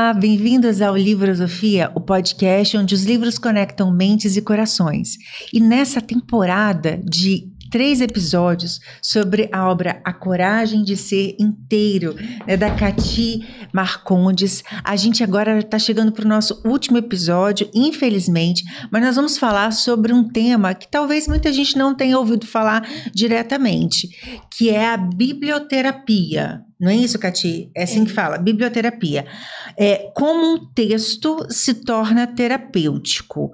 Olá, bem-vindos ao Livrosofia, o podcast onde os livros conectam mentes e corações. E nessa temporada de 3 episódios sobre a obra A Coragem de Ser Inteiro, da Cati Marcondes, a gente agora está chegando para o nosso último episódio, infelizmente, mas nós vamos falar sobre um tema que talvez muita gente não tenha ouvido falar diretamente, que é a biblioterapia. Não é isso, Cati? É assim que fala, biblioterapia. Como um texto se torna terapêutico.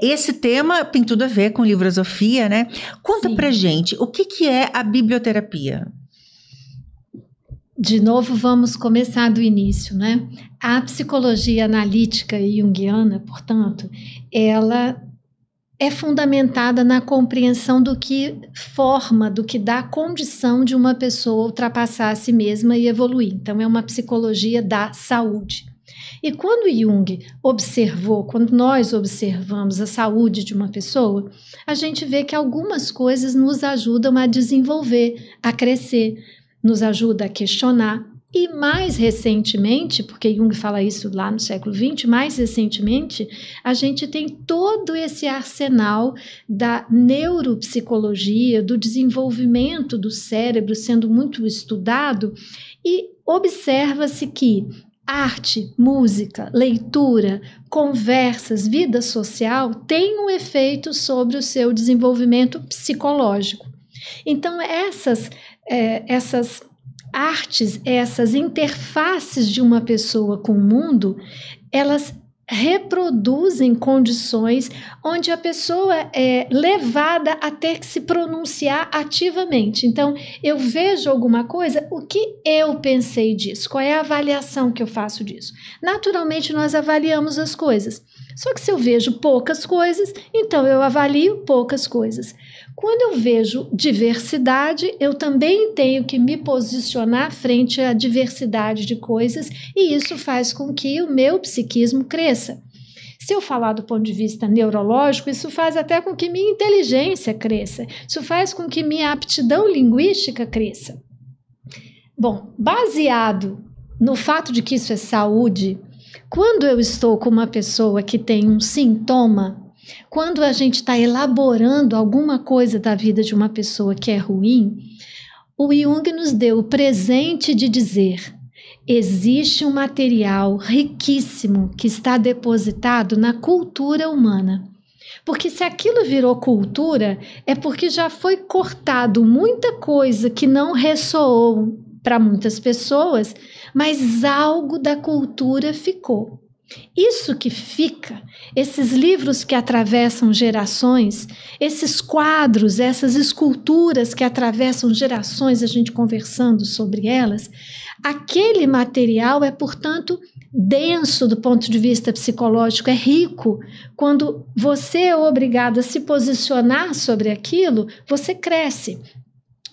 Esse tema tem tudo a ver com livrosofia, né? Conta pra gente, o que é a biblioterapia? De novo, vamos começar do início, né? A psicologia analítica e junguiana, portanto, ela é fundamentada na compreensão do que forma, do que dá condição de uma pessoa ultrapassar a si mesma e evoluir. Então, é uma psicologia da saúde. E quando Jung observou, quando nós observamos a saúde de uma pessoa, a gente vê que algumas coisas nos ajudam a desenvolver, a crescer, nos ajuda a questionar. E mais recentemente, porque Jung fala isso lá no século XX, mais recentemente, a gente tem todo esse arsenal da neuropsicologia, do desenvolvimento do cérebro sendo muito estudado, e observa-se que arte, música, leitura, conversas, vida social têm um efeito sobre o seu desenvolvimento psicológico. Então, essas artes, essas interfaces de uma pessoa com o mundo, elas reproduzem condições onde a pessoa é levada a ter que se pronunciar ativamente. Então, eu vejo alguma coisa, o que eu pensei disso? Qual é a avaliação que eu faço disso? Naturalmente, nós avaliamos as coisas. Só que se eu vejo poucas coisas, então eu avalio poucas coisas. Quando eu vejo diversidade, eu também tenho que me posicionar frente à diversidade de coisas, e isso faz com que o meu psiquismo cresça. Se eu falar do ponto de vista neurológico, isso faz até com que minha inteligência cresça, isso faz com que minha aptidão linguística cresça. Bom, baseado no fato de que isso é saúde, quando eu estou com uma pessoa que tem um sintoma, quando a gente está elaborando alguma coisa da vida de uma pessoa que é ruim, o Jung nos deu o presente de dizer: existe um material riquíssimo que está depositado na cultura humana. Porque se aquilo virou cultura, é porque já foi cortado muita coisa que não ressoou para muitas pessoas, mas algo da cultura ficou. Isso que fica, esses livros que atravessam gerações, esses quadros, essas esculturas que atravessam gerações, a gente conversando sobre elas, aquele material é, portanto, denso do ponto de vista psicológico, é rico. Quando você é obrigado a se posicionar sobre aquilo, você cresce.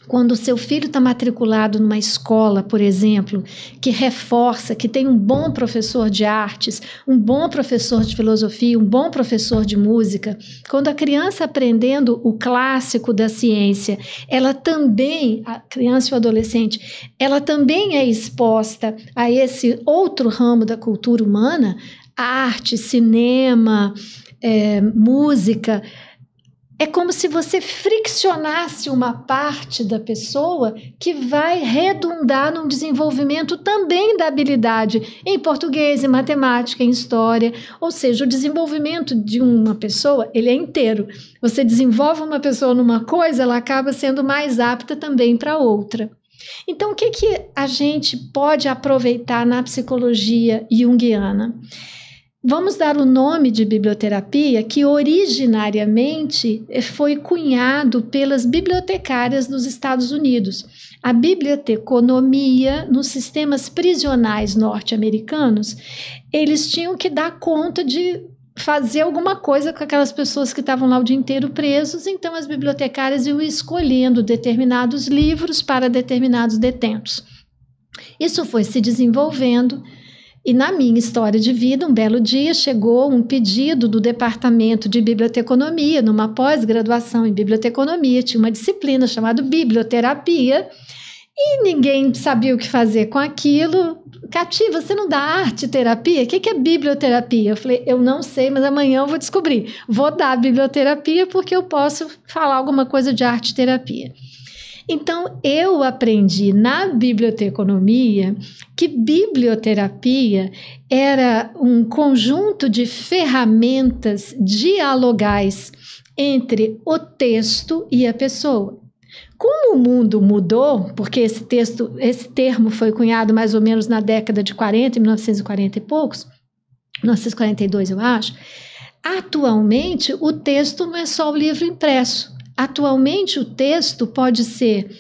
Quando o seu filho está matriculado numa escola, por exemplo, que reforça, que tem um bom professor de artes, um bom professor de filosofia, um bom professor de música, quando a criança aprendendo o clássico da ciência, ela também, a criança e o adolescente, ela também é exposta a esse outro ramo da cultura humana, arte, cinema, música. É como se você friccionasse uma parte da pessoa que vai redundar num desenvolvimento também da habilidade em português, em matemática, em história. Ou seja, o desenvolvimento de uma pessoa, ele é inteiro. Você desenvolve uma pessoa numa coisa, ela acaba sendo mais apta também para outra. Então, o que a gente pode aproveitar na psicologia junguiana? Vamos dar o nome de biblioterapia, que originariamente foi cunhado pelas bibliotecárias dos Estados Unidos. A biblioteconomia, nos sistemas prisionais norte-americanos, eles tinham que dar conta de fazer alguma coisa com aquelas pessoas que estavam lá o dia inteiro presos, então as bibliotecárias iam escolhendo determinados livros para determinados detentos. Isso foi se desenvolvendo. E na minha história de vida, um belo dia, chegou um pedido do Departamento de Biblioteconomia, numa pós-graduação em Biblioteconomia, tinha uma disciplina chamada Biblioterapia, E ninguém sabia o que fazer com aquilo. Cati, você não dá arte terapia? O que é biblioterapia? Eu falei, eu não sei, mas amanhã eu vou descobrir. Vou dar biblioterapia porque eu posso falar alguma coisa de arte terapia. Então, eu aprendi na biblioteconomia que biblioterapia era um conjunto de ferramentas dialogais entre o texto e a pessoa. Como o mundo mudou, porque esse termo foi cunhado mais ou menos na década de 40, 1940 e poucos, 1942 eu acho, atualmente o texto não é só o livro impresso. Atualmente o texto pode ser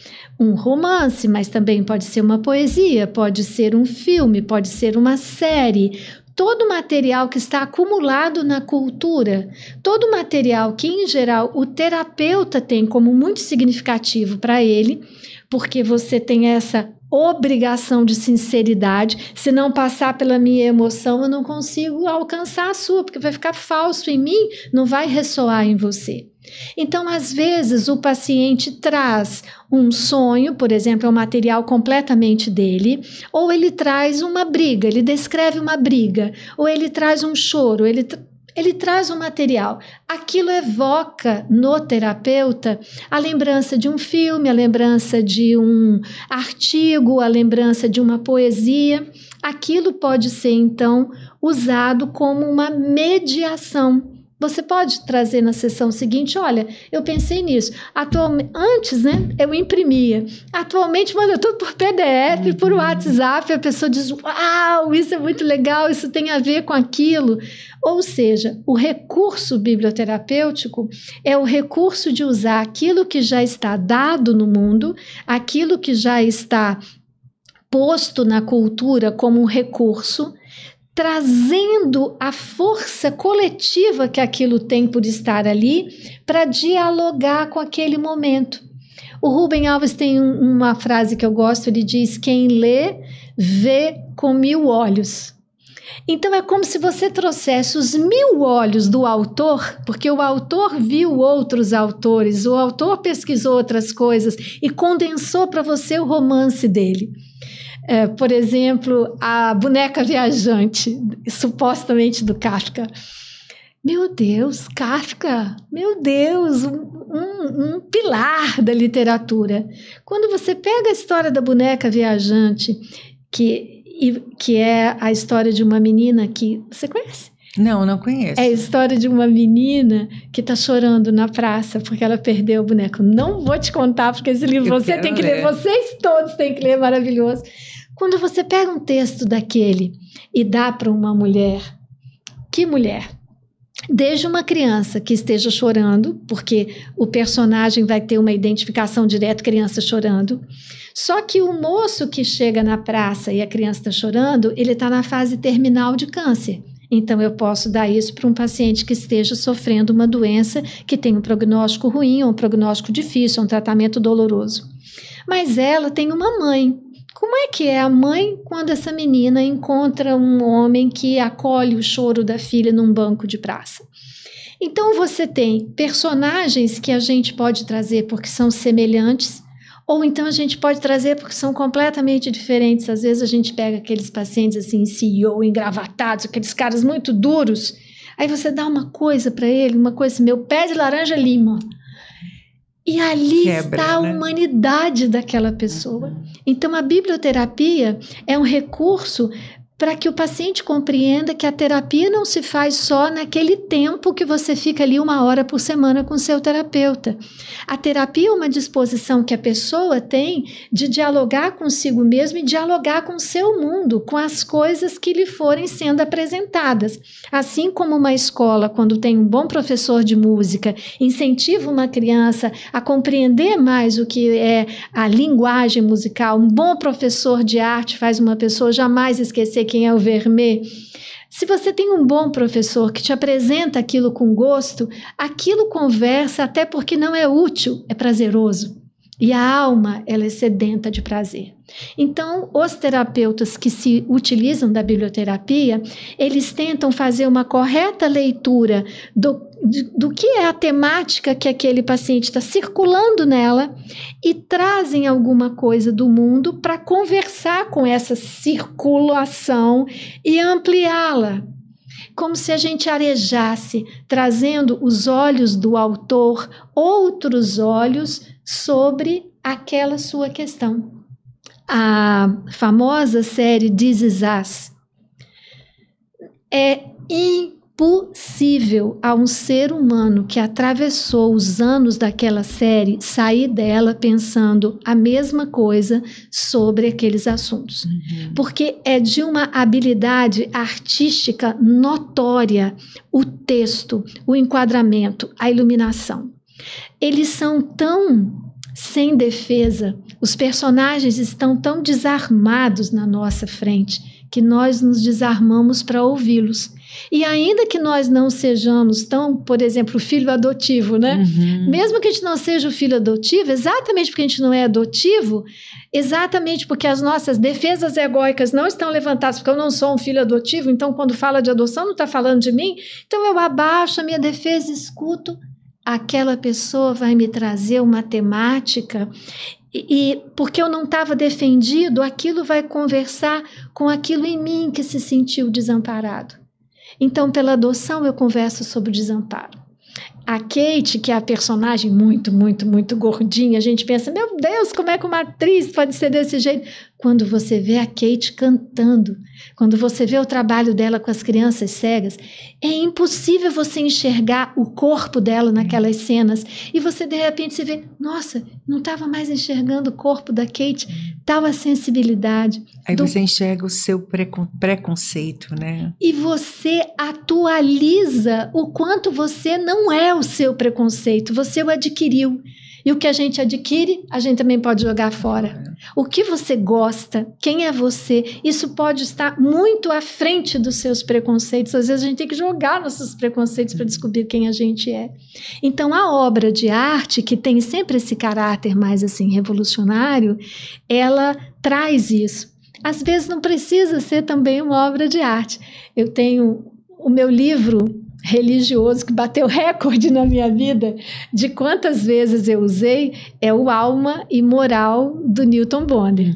um romance, mas também pode ser uma poesia, pode ser um filme, pode ser uma série. Todo material que está acumulado na cultura, todo material que, em geral, o terapeuta tem como muito significativo para ele, porque você tem essa obrigação de sinceridade. Se não passar pela minha emoção, eu não consigo alcançar a sua, porque vai ficar falso em mim, não vai ressoar em você. Então, às vezes, o paciente traz um sonho, por exemplo, é um material completamente dele, ou ele traz uma briga, ele descreve uma briga, ou ele traz um choro, ele traz um material. Aquilo evoca no terapeuta a lembrança de um filme, a lembrança de um artigo, a lembrança de uma poesia. Aquilo pode ser, então, usado como uma mediação. Você pode trazer na sessão seguinte, olha, eu pensei nisso. Antes, né, eu imprimia. Atualmente, manda tudo por PDF, por WhatsApp, a pessoa diz, uau, isso é muito legal, isso tem a ver com aquilo. Ou seja, o recurso biblioterapêutico é o recurso de usar aquilo que já está dado no mundo, aquilo que já está posto na cultura como um recurso, trazendo a força coletiva que aquilo tem por estar ali para dialogar com aquele momento. O Rubem Alves tem uma frase que eu gosto, ele diz, quem lê, vê com 1000 olhos. Então é como se você trouxesse os 1000 olhos do autor, porque o autor viu outros autores, o autor pesquisou outras coisas e condensou para você o romance dele. Por exemplo, a boneca viajante, supostamente do Kafka. Meu Deus, Kafka, meu Deus, um pilar da literatura. Quando você pega a história da boneca viajante, que é a história de uma menina que... Você conhece? Não conheço. É a história de uma menina que está chorando na praça porque ela perdeu o boneco. Não vou te contar, porque esse livro você tem que ler, vocês todos têm que ler, é maravilhoso. Quando você pega um texto daquele e dá para uma mulher, que mulher? Desde uma criança que esteja chorando, porque o personagem vai ter uma identificação direta, criança chorando. Só que o moço que chega na praça e a criança está chorando, ele está na fase terminal de câncer. Então, eu posso dar isso para um paciente que esteja sofrendo uma doença que tem um prognóstico ruim, ou um prognóstico difícil, um tratamento doloroso. Mas ela tem uma mãe. Como é que é a mãe quando essa menina encontra um homem que acolhe o choro da filha num banco de praça? Então, você tem personagens que a gente pode trazer porque são semelhantes, ou então a gente pode trazer porque são completamente diferentes. Às vezes a gente pega aqueles pacientes assim, CEO, engravatados, aqueles caras muito duros, aí você dá uma coisa para ele, uma coisa assim, meu pé de laranja lima. E ali está a humanidade daquela pessoa. Então, a biblioterapia é um recurso para que o paciente compreenda que a terapia não se faz só naquele tempo que você fica ali 1 hora por semana com o seu terapeuta. A terapia é uma disposição que a pessoa tem de dialogar consigo mesmo e dialogar com o seu mundo, com as coisas que lhe forem sendo apresentadas. Assim como uma escola, quando tem um bom professor de música, incentiva uma criança a compreender mais o que é a linguagem musical, um bom professor de arte faz uma pessoa jamais esquecer quem é o Vermeer. Se você tem um bom professor que te apresenta aquilo com gosto, aquilo conversa até porque não é útil, é prazeroso. E a alma, ela é sedenta de prazer. Então, os terapeutas que se utilizam da biblioterapia, eles tentam fazer uma correta leitura do que é a temática que aquele paciente está circulando nela e trazem alguma coisa do mundo para conversar com essa circulação e ampliá-la. Como se a gente arejasse, trazendo os olhos do autor, outros olhos sobre aquela sua questão. A famosa série This Is Us é impossível a um ser humano que atravessou os anos daquela série sair dela pensando a mesma coisa sobre aqueles assuntos. Porque é de uma habilidade artística notória o texto, o enquadramento, a iluminação. Eles são tão sem defesa, os personagens estão tão desarmados na nossa frente que nós nos desarmamos para ouvi-los. E ainda que nós não sejamos tão, por exemplo, filho adotivo, né? Mesmo que a gente não seja o filho adotivo, exatamente porque a gente não é adotivo, exatamente porque as nossas defesas egóicas não estão levantadas, porque eu não sou um filho adotivo, então quando fala de adoção não está falando de mim, então eu abaixo a minha defesa e escuto. Aquela pessoa vai me trazer uma temática e porque eu não estava defendido, aquilo vai conversar com aquilo em mim que se sentiu desamparado. Então, pela adoção, eu converso sobre o desamparo. A Kate, que é a personagem muito gordinha, a gente pensa, meu Deus, como é que uma atriz pode ser desse jeito? Quando você vê a Kate cantando, quando você vê o trabalho dela com as crianças cegas, é impossível você enxergar o corpo dela naquelas cenas e você de repente se vê, nossa, não estava mais enxergando o corpo da Kate, tal a sensibilidade. Aí você enxerga o seu preconceito, né? E você atualiza o quanto você não é o seu preconceito, você o adquiriu. E o que a gente adquire, a gente também pode jogar fora. O que você gosta, quem é você, isso pode estar muito à frente dos seus preconceitos. Às vezes a gente tem que jogar nossos preconceitos para descobrir quem a gente é. Então a obra de arte, que tem sempre esse caráter mais assim revolucionário, ela traz isso. Às vezes não precisa ser também uma obra de arte. Eu tenho o meu livro religioso que bateu recorde na minha vida de quantas vezes eu usei, é o Alma e Moral do Newton Bonner.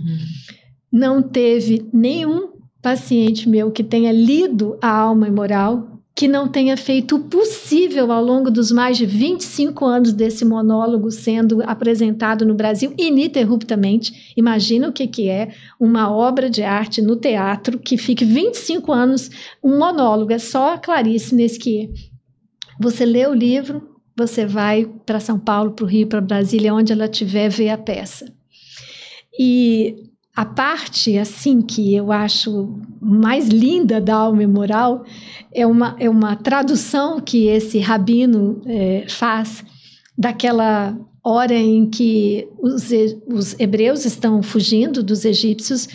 Não teve nenhum paciente meu que tenha lido a Alma e Moral que não tenha feito o possível ao longo dos mais de 25 anos desse monólogo sendo apresentado no Brasil ininterruptamente. Imagina o que é uma obra de arte no teatro que fique 25 anos um monólogo. É só a Clarice Nesquier. Você lê o livro, você vai para São Paulo, para o Rio, para Brasília, onde ela estiver, ver a peça. E a parte assim que eu acho mais linda da Alma e Moral é uma tradução que esse rabino faz daquela hora em que os hebreus estão fugindo dos egípcios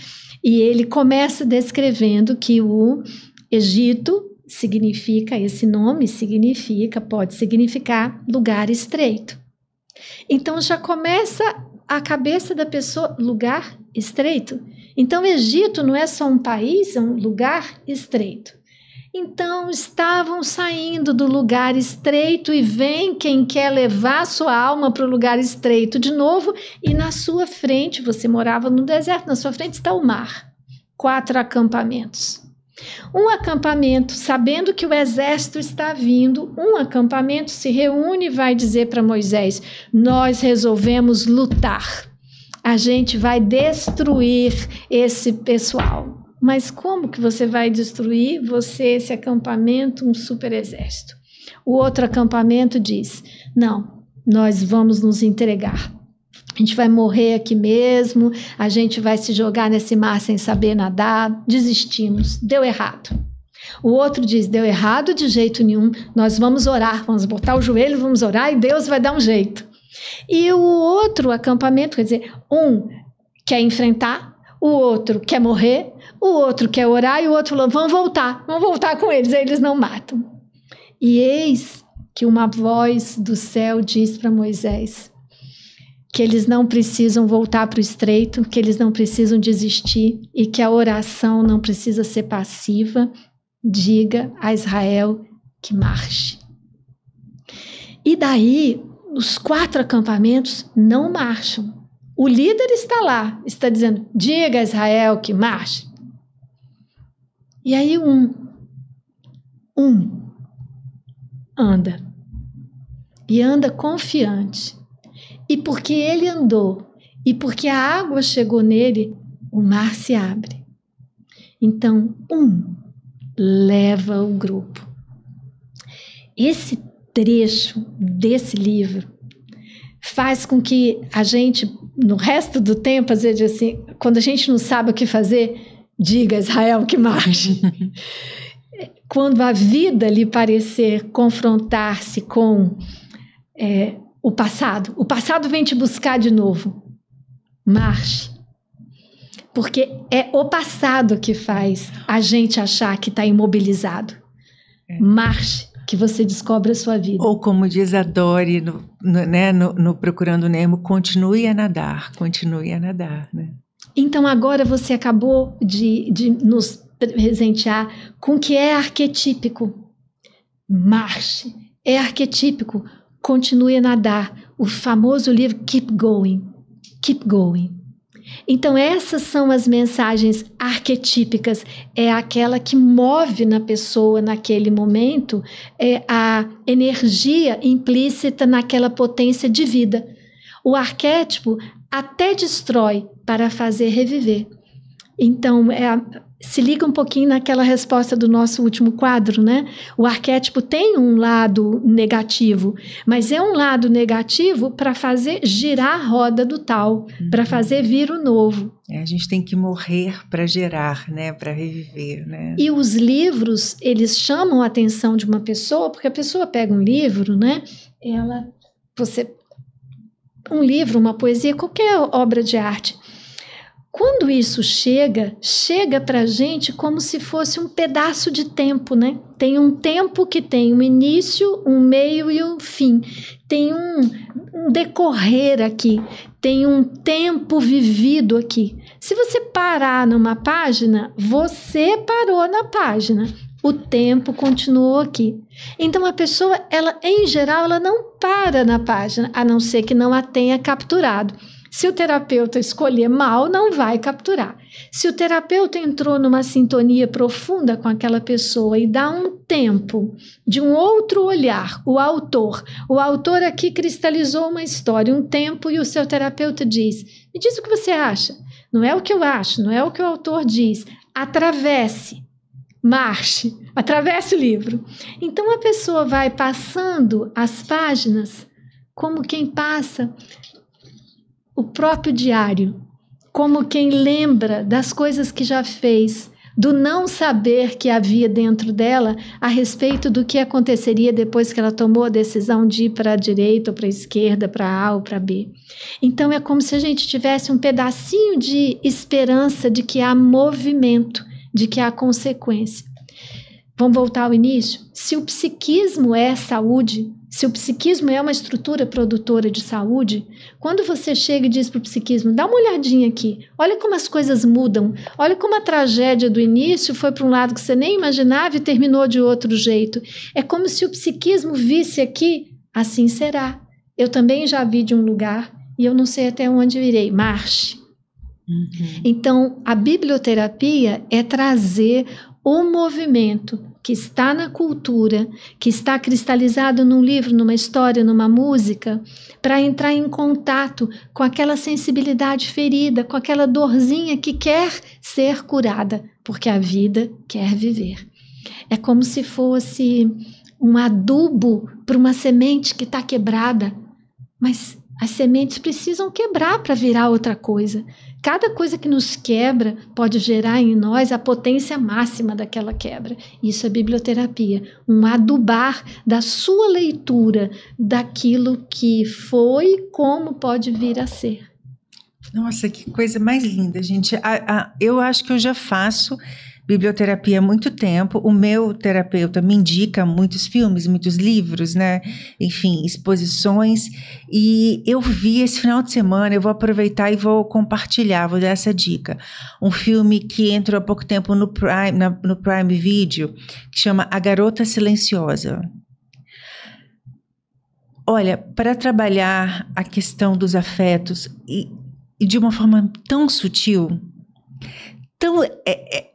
e ele começa descrevendo que o Egito significa, esse nome significa, pode significar lugar estreito. Então já começa a cabeça da pessoa, lugar estreito. Então, o Egito não é só um país, é um lugar estreito. Então, estavam saindo do lugar estreito e vem quem quer levar sua alma para o lugar estreito de novo e na sua frente, você morava no deserto, na sua frente está o mar. 4 acampamentos. Um acampamento, sabendo que o exército está vindo, um acampamento se reúne e vai dizer para Moisés, nós resolvemos lutar. A gente vai destruir esse pessoal. Mas como que você vai destruir esse acampamento, um super exército? O outro acampamento diz, não, nós vamos nos entregar. A gente vai morrer aqui mesmo, a gente vai se jogar nesse mar sem saber nadar, desistimos, deu errado. O outro diz, deu errado de jeito nenhum, nós vamos orar, vamos botar o joelho, vamos orar e Deus vai dar um jeito. E o outro acampamento, quer dizer, um quer enfrentar, o outro quer morrer, o outro quer orar e o outro falou, vamos voltar com eles, eles não matam. E eis que uma voz do céu diz para Moisés, que eles não precisam voltar para o estreito, que eles não precisam desistir e que a oração não precisa ser passiva. Diga a Israel que marche. E daí, os 4 acampamentos não marcham. O líder está lá, está dizendo, diga a Israel que marche. E aí um anda. E anda confiante. E porque ele andou, e porque a água chegou nele, o mar se abre. Então, leva o grupo. Esse trecho desse livro faz com que a gente, no resto do tempo, às vezes assim, quando a gente não sabe o que fazer, diga a Israel que marche. Quando a vida lhe parecer confrontar-se com o passado vem te buscar de novo, marche. Porque é o passado que faz a gente achar que está imobilizado. Marche, que você descobre a sua vida. Ou como diz a Dory no Procurando Nemo, continue a nadar, né? Então agora você acabou de nos presentear com o que é arquetípico. Marche, é arquetípico, continue a nadar. O famoso livro Keep Going, Keep Going. Então essas são as mensagens arquetípicas, é aquela que move na pessoa naquele momento, é a energia implícita naquela potência de vida. O arquétipo até destrói para fazer reviver. Então, se liga um pouquinho naquela resposta do nosso último quadro, né? O arquétipo tem um lado negativo, mas é um lado negativo para fazer girar a roda do tal, para fazer vir o novo. A gente tem que morrer para gerar, né? Para reviver, né? E os livros, eles chamam a atenção de uma pessoa, porque a pessoa pega um livro, né? Um livro, uma poesia, qualquer obra de arte. Quando isso chega para a gente como se fosse um pedaço de tempo, né? Tem um tempo que tem um início, um meio e um fim. Tem um decorrer aqui, tem um tempo vivido aqui. Se você parar numa página, você parou na página. O tempo continuou aqui. Então a pessoa, em geral, ela não para na página, a não ser que não a tenha capturado. Se o terapeuta escolher mal, não vai capturar. Se o terapeuta entrou numa sintonia profunda com aquela pessoa e dá um tempo de um outro olhar, o autor aqui cristalizou uma história, um tempo, e o seu terapeuta diz, me diz o que você acha. Não é o que eu acho, não é o que o autor diz. Atravesse, marche, atravesse o livro. Então a pessoa vai passando as páginas como quem passa o próprio diário, como quem lembra das coisas que já fez, do não saber que havia dentro dela a respeito do que aconteceria depois que ela tomou a decisão de ir para a direita ou para a esquerda, para A ou para B. Então é como se a gente tivesse um pedacinho de esperança de que há movimento, de que há consequência. Vamos voltar ao início? Se o psiquismo é saúde, se o psiquismo é uma estrutura produtora de saúde, quando você chega e diz para o psiquismo, dá uma olhadinha aqui, olha como as coisas mudam, olha como a tragédia do início foi para um lado que você nem imaginava e terminou de outro jeito. É como se o psiquismo visse aqui, assim será. Eu também já vi de um lugar e eu não sei até onde virei. Marche. Então, a biblioterapia é trazer o movimento que está na cultura, que está cristalizado num livro, numa história, numa música, para entrar em contato com aquela sensibilidade ferida, com aquela dorzinha que quer ser curada, porque a vida quer viver. É como se fosse um adubo para uma semente que está quebrada, mas as sementes precisam quebrar para virar outra coisa. Cada coisa que nos quebra pode gerar em nós a potência máxima daquela quebra. Isso é biblioterapia, um adubar da sua leitura daquilo que foi, como pode vir a ser. Nossa, que coisa mais linda, gente. Eu acho que eu já faço biblioterapia há muito tempo. O meu terapeuta me indica muitos filmes, muitos livros, né? Enfim, exposições. E eu vi esse final de semana, eu vou aproveitar e vou compartilhar, vou dar essa dica. Um filme que entrou há pouco tempo no Prime Video, que chama A Garota Silenciosa. Olha, para trabalhar a questão dos afetos e de uma forma tão sutil,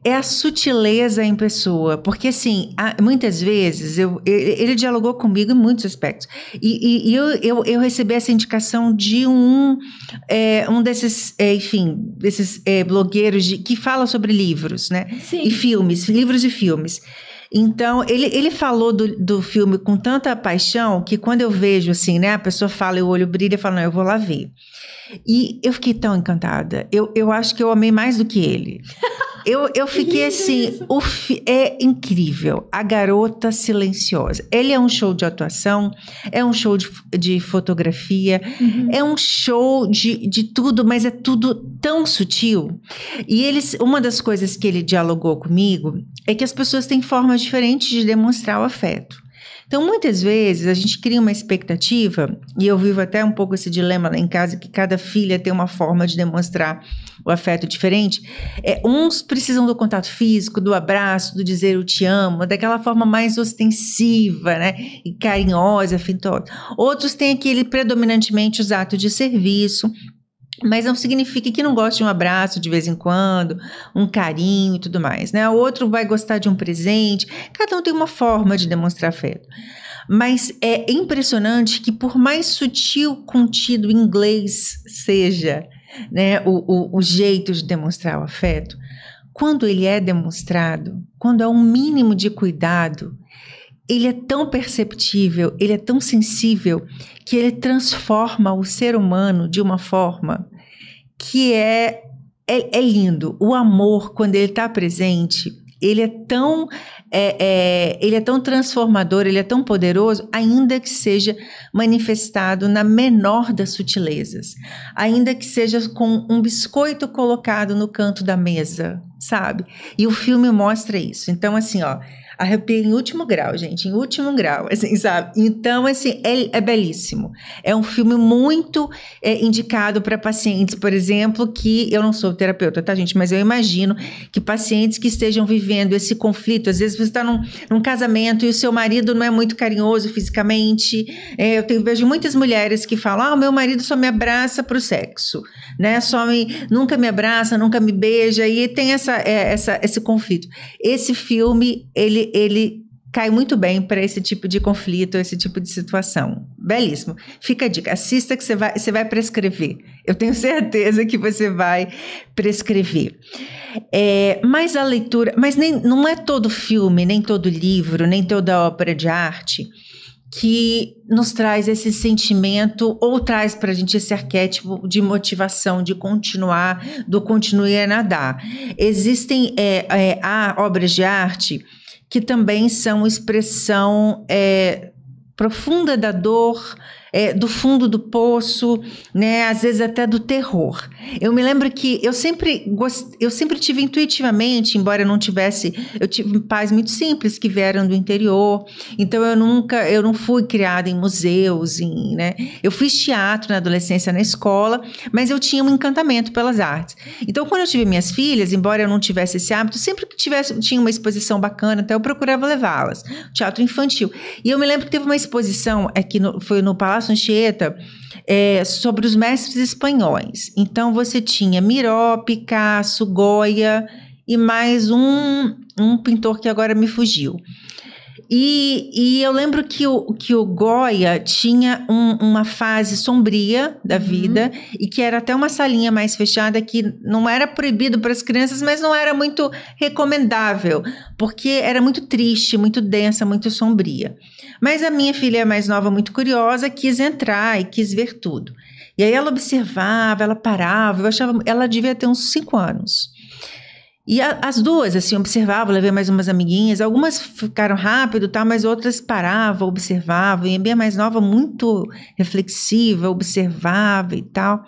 é a sutileza em pessoa, porque assim, muitas vezes ele dialogou comigo em muitos aspectos, e eu recebi essa indicação de um desses, desses blogueiros que fala sobre livros, né? Sim. E filmes, livros e filmes. Então, ele falou do filme com tanta paixão que quando eu vejo assim, né, a pessoa fala e o olho brilha e fala, não, eu vou lá ver. E eu fiquei tão encantada. Eu acho que eu amei mais do que ele. Eu fiquei assim, é incrível. A Garota Silenciosa. Ele é um show de atuação, é um show de fotografia, é um show de tudo, mas é tudo tão sutil. E uma das coisas que ele dialogou comigo é que as pessoas têm formas diferentes de demonstrar o afeto. Então, muitas vezes, a gente cria uma expectativa, e eu vivo até um pouco esse dilema lá em casa, que cada filha tem uma forma de demonstrar o afeto diferente. Uns precisam do contato físico, do abraço, do dizer eu te amo, daquela forma mais ostensiva, né, e carinhosa, afetuosa. Outros têm predominantemente os atos de serviço, mas não significa que não goste de um abraço de vez em quando, um carinho e tudo mais, né? O outro vai gostar de um presente, cada um tem uma forma de demonstrar afeto. Mas é impressionante que por mais sutil, contido em inglês seja, né, o jeito de demonstrar o afeto, quando ele é demonstrado, quando há um mínimo de cuidado, ele é tão perceptível, ele é tão sensível, que ele transforma o ser humano de uma forma que é lindo. O amor, quando ele está presente, ele é tão transformador, ele é tão poderoso, ainda que seja manifestado na menor das sutilezas, ainda que seja com um biscoito colocado no canto da mesa, sabe? E o filme mostra isso. Então, assim, ó, arrepiei em último grau, gente, em último grau, assim, sabe? Então, assim, é belíssimo. É um filme muito indicado para pacientes, por exemplo, que eu não sou terapeuta, tá, gente? Mas eu imagino que pacientes que estejam vivendo esse conflito, às vezes você está num casamento e o seu marido não é muito carinhoso fisicamente. Eu vejo muitas mulheres que falam, meu marido só me abraça pro sexo, né? Nunca me abraça, nunca me beija, e tem esse conflito. Esse filme, ele cai muito bem para esse tipo de conflito, esse tipo de situação. Belíssimo. Fica a dica, assista que você vai prescrever. Eu tenho certeza que você vai prescrever. Mas a leitura, não é todo filme, nem todo livro, nem toda obra de arte que nos traz esse sentimento ou traz para a gente esse arquétipo de motivação, de continuar, do continue a nadar. Existem há obras de arte que também são expressão profunda da dor, do fundo do poço, né? Às vezes até do terror. Eu me lembro que eu sempre tive intuitivamente, embora eu tive pais muito simples que vieram do interior, então eu não fui criada em museus, né? Eu fiz teatro na adolescência na escola, mas eu tinha um encantamento pelas artes. Então, quando eu tive minhas filhas, embora eu não tivesse esse hábito, sempre que tinha uma exposição bacana, até eu procurava levá-las. Teatro infantil. E eu me lembro que teve uma exposição foi no Palácio Anchieta, sobre os mestres espanhóis. Então, você tinha Miró, Picasso, Goya e mais um pintor que agora me fugiu. E eu lembro que o Goya tinha uma fase sombria da vida e que era até uma salinha mais fechada que não era proibido para as crianças, mas não era muito recomendável, porque era muito triste, muito densa, muito sombria. Mas a minha filha mais nova, muito curiosa, quis entrar e quis ver tudo. E aí ela observava, ela parava, eu achava, ela devia ter uns 5 anos. E as duas, assim, observavam, levei mais umas amiguinhas, algumas ficaram rápido, tá, mas outras paravam, observavam, e a minha mais nova, muito reflexiva, observava e tal.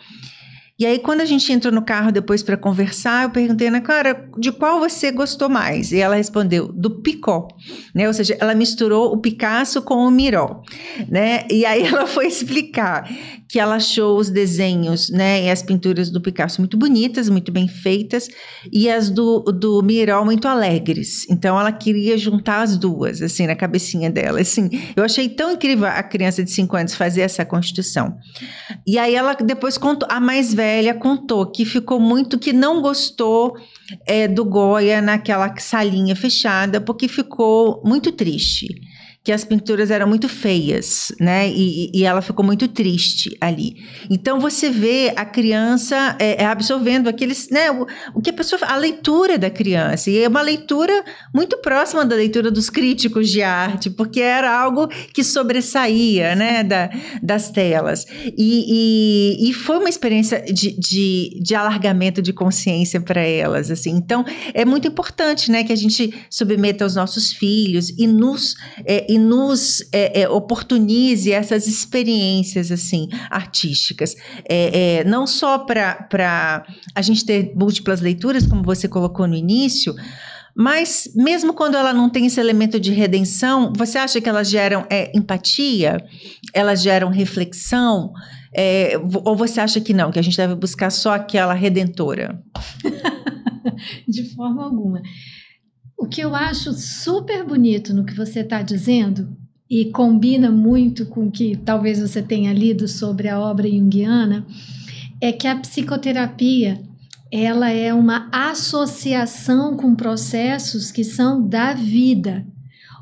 E aí, quando a gente entrou no carro depois para conversar, eu perguntei, Ana Clara, de qual você gostou mais? E ela respondeu, do Picó, né? Ou seja, ela misturou o Picasso com o Miró, né? E aí ela foi explicar que ela achou os desenhos, né, e as pinturas do Picasso muito bonitas, muito bem feitas, e as do Miró muito alegres. Então, ela queria juntar as duas, assim, na cabecinha dela. Assim, eu achei tão incrível a criança de 5 anos fazer essa constituição. E aí ela depois contou, a mais velha contou que ficou muito, que não gostou do Goya naquela salinha fechada, porque ficou muito triste, que as pinturas eram muito feias, né? E ela ficou muito triste ali. Então você vê a criança absorvendo aqueles, né? O que a pessoa, a leitura da criança, e é uma leitura muito próxima da leitura dos críticos de arte, porque era algo que sobressaía, né? Das telas. E foi uma experiência de alargamento de consciência para elas, assim. Então é muito importante, né? Que a gente submeta os nossos filhos e nos oportunize essas experiências assim, artísticas. Não só para a gente ter múltiplas leituras, como você colocou no início, mas mesmo quando ela não tem esse elemento de redenção, você acha que elas geram empatia? Elas geram reflexão? Ou você acha que não, que a gente deve buscar só aquela redentora? De forma alguma. O que eu acho super bonito no que você está dizendo, e combina muito com o que talvez você tenha lido sobre a obra junguiana, é que a psicoterapia, ela é uma associação com processos que são da vida.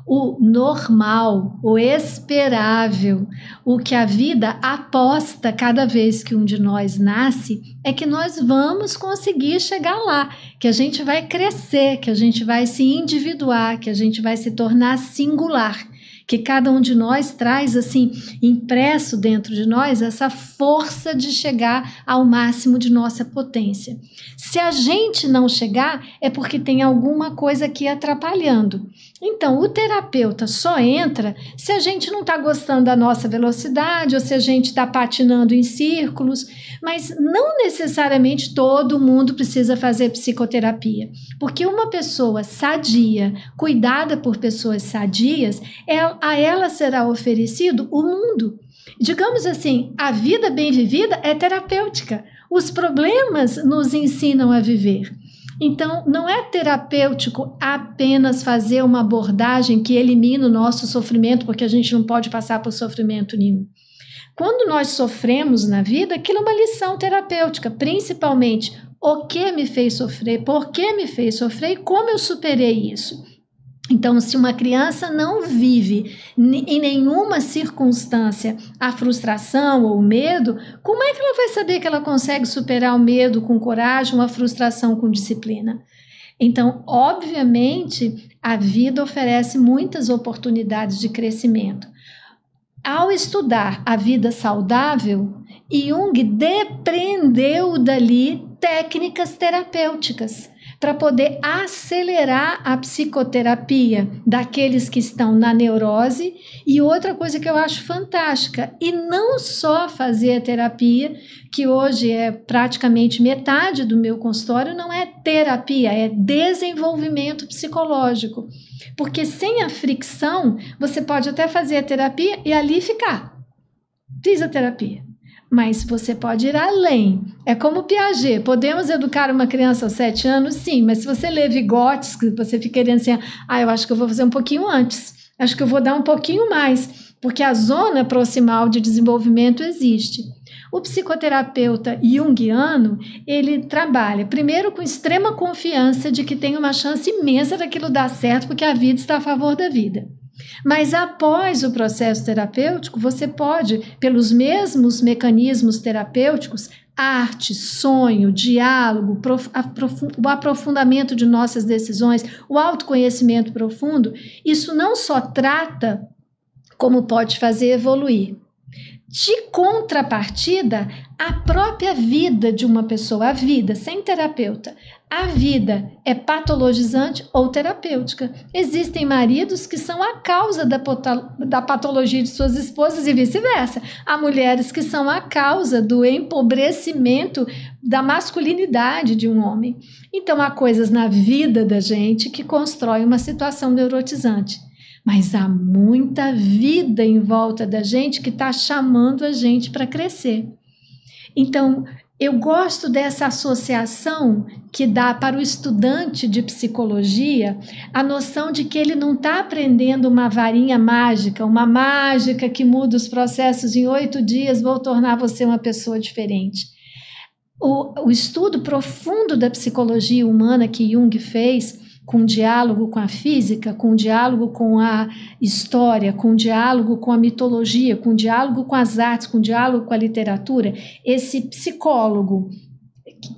O normal, o esperável, o que a vida aposta cada vez que um de nós nasce, é que nós vamos conseguir chegar lá, que a gente vai crescer, que a gente vai se individuar, que a gente vai se tornar singular, que cada um de nós traz assim, impresso dentro de nós, essa força de chegar ao máximo de nossa potência. Se a gente não chegar, é porque tem alguma coisa aqui atrapalhando. Então, o terapeuta só entra se a gente não está gostando da nossa velocidade ou se a gente está patinando em círculos, mas não necessariamente todo mundo precisa fazer psicoterapia, porque uma pessoa sadia, cuidada por pessoas sadias, a ela será oferecido o mundo. Digamos assim, a vida bem vivida é terapêutica. Os problemas nos ensinam a viver. Então, não é terapêutico apenas fazer uma abordagem que elimina o nosso sofrimento, porque a gente não pode passar por sofrimento nenhum. Quando nós sofremos na vida, aquilo é uma lição terapêutica, principalmente o que me fez sofrer, por que me fez sofrer e como eu superei isso. Então, se uma criança não vive em nenhuma circunstância a frustração ou o medo, como é que ela vai saber que ela consegue superar o medo com coragem ou a frustração com disciplina? Então, obviamente, a vida oferece muitas oportunidades de crescimento. Ao estudar a vida saudável, Jung depreendeu dali técnicas terapêuticas para poder acelerar a psicoterapia daqueles que estão na neurose. E outra coisa que eu acho fantástica, e não só fazer a terapia, que hoje é praticamente metade do meu consultório, não é terapia, é desenvolvimento psicológico. Porque sem a fricção, você pode até fazer a terapia e ali ficar. Fiz a terapia. Mas você pode ir além. É como Piaget. Podemos educar uma criança aos 7 anos? Sim, mas se você lê Vygotsky, você fica querendo assim, eu acho que eu vou fazer um pouquinho antes. Acho que eu vou dar um pouquinho mais. Porque a zona proximal de desenvolvimento existe. O psicoterapeuta junguiano, ele trabalha primeiro com extrema confiança de que tem uma chance imensa daquilo dar certo, porque a vida está a favor da vida. Mas após o processo terapêutico, você pode, pelos mesmos mecanismos terapêuticos, arte, sonho, diálogo, o aprofundamento de nossas decisões, o autoconhecimento profundo, isso não só trata como pode fazer evoluir. De contrapartida, a própria vida de uma pessoa, a vida sem terapeuta, a vida é patologizante ou terapêutica. Existem maridos que são a causa da patologia de suas esposas e vice-versa. Há mulheres que são a causa do empobrecimento da masculinidade de um homem. Então, há coisas na vida da gente que constroem uma situação neurotizante. Mas há muita vida em volta da gente que está chamando a gente para crescer. Então, eu gosto dessa associação que dá para o estudante de psicologia a noção de que ele não está aprendendo uma varinha mágica, uma mágica que muda os processos em 8 dias, vou tornar você uma pessoa diferente. O estudo profundo da psicologia humana que Jung fez, com diálogo com a física, com diálogo com a história, com diálogo com a mitologia, com diálogo com as artes, com diálogo com a literatura, esse psicólogo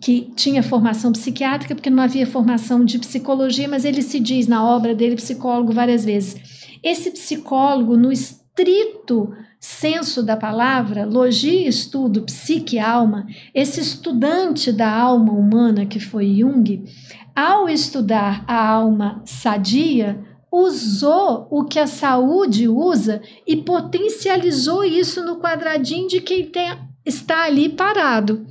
que tinha formação psiquiátrica, porque não havia formação de psicologia, mas ele se diz na obra dele psicólogo várias vezes. Esse psicólogo, no estrito senso da palavra, logia e estudo, psique e alma, esse estudante da alma humana que foi Jung, ao estudar a alma sadia, usou o que a saúde usa e potencializou isso no quadradinho de quem está ali parado.